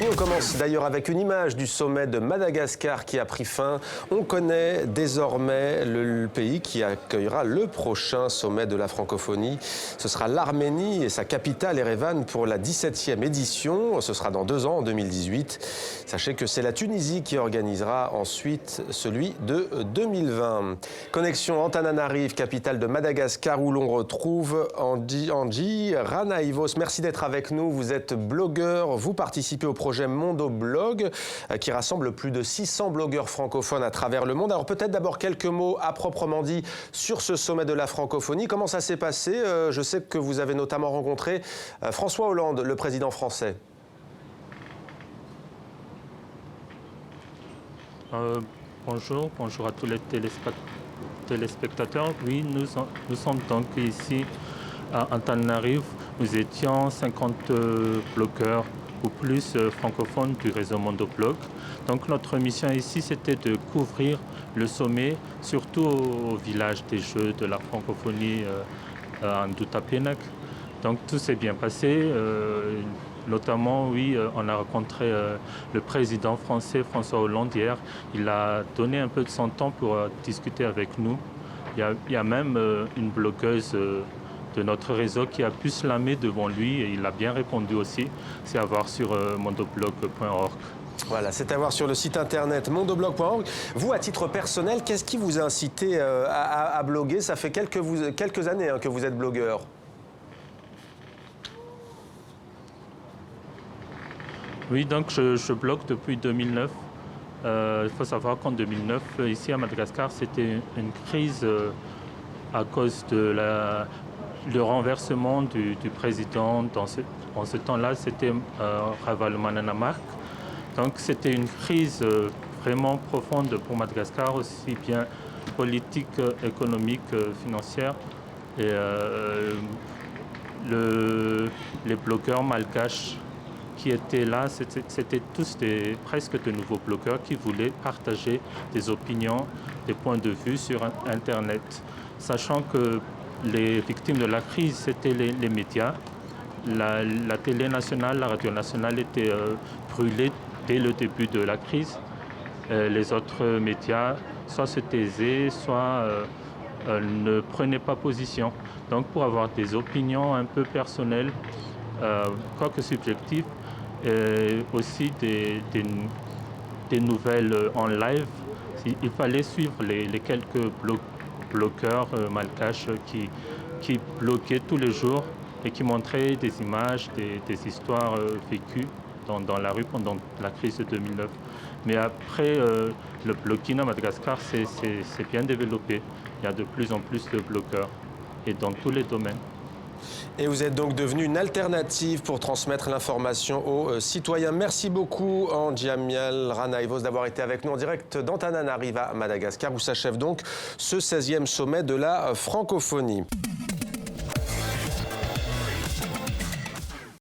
Et on commence d'ailleurs avec une image du sommet de Madagascar qui a pris fin. On connaît désormais le pays qui accueillera le prochain sommet de la francophonie. Ce sera l'Arménie et sa capitale Erevan pour la 17e édition. Ce sera dans 2 ans, en 2018. Sachez que c'est la Tunisie qui organisera ensuite celui de 2020. Connexion Antananarive, capitale de Madagascar, où l'on retrouve Andji Ranaivos. Merci d'être avec nous. Vous êtes blogueur, vous participez au projet Mondoblog qui rassemble plus de 600 blogueurs francophones à travers le monde. Alors peut-être d'abord quelques mots à proprement dit sur ce sommet de la francophonie. Comment ça s'est passé? Je sais que vous avez notamment rencontré François Hollande, le président français. Bonjour à tous les téléspectateurs. Oui, nous sommes donc ici à Antananarive. Nous étions 50 blogueurs ou plus francophones du réseau Mondoblog. Donc notre mission ici, c'était de couvrir le sommet, surtout au village des Jeux de la francophonie en Dutapenak. Donc tout s'est bien passé. Notamment, oui, on a rencontré le président français François Hollande hier. Il a donné un peu de son temps pour discuter avec nous. Il y a même une blogueuse de notre réseau qui a pu slammer devant lui et il a bien répondu aussi. C'est à voir sur mondoblog.org. Voilà, c'est à voir sur le site internet mondoblog.org. Vous, à titre personnel, qu'est-ce qui vous a incité à bloguer? Ça fait quelques années que vous êtes blogueur. Oui, donc je blogue depuis 2009. Il faut savoir qu'en 2009, ici à Madagascar, c'était une crise à cause de le renversement du président. En ce temps-là, c'était Ravalomanana. Donc c'était une crise vraiment profonde pour Madagascar, aussi bien politique, économique, financière. Et les blogueurs malgaches qui étaient là, c'était tous presque de nouveaux blogueurs qui voulaient partager des opinions, des points de vue sur Internet. Sachant que les victimes de la crise, c'était les médias. La télé nationale, la radio nationale étaient brûlées dès le début de la crise. Les autres médias soit se taisaient, soit ne prenaient pas position. Donc pour avoir des opinions un peu personnelles, quoique subjectives, et aussi des nouvelles en live, il fallait suivre les quelques blogueurs malgaches qui bloguaient tous les jours et qui montraient des images, des histoires vécues dans la rue pendant la crise de 2009. Mais après, le blogging à Madagascar c'est bien développé. Il y a de plus en plus de blogueurs et dans tous les domaines. Et vous êtes donc devenu une alternative pour transmettre l'information aux citoyens. Merci beaucoup, Andji Ranaivos, d'avoir été avec nous en direct d'Antananarive à Madagascar, où s'achève donc ce 16e sommet de la francophonie.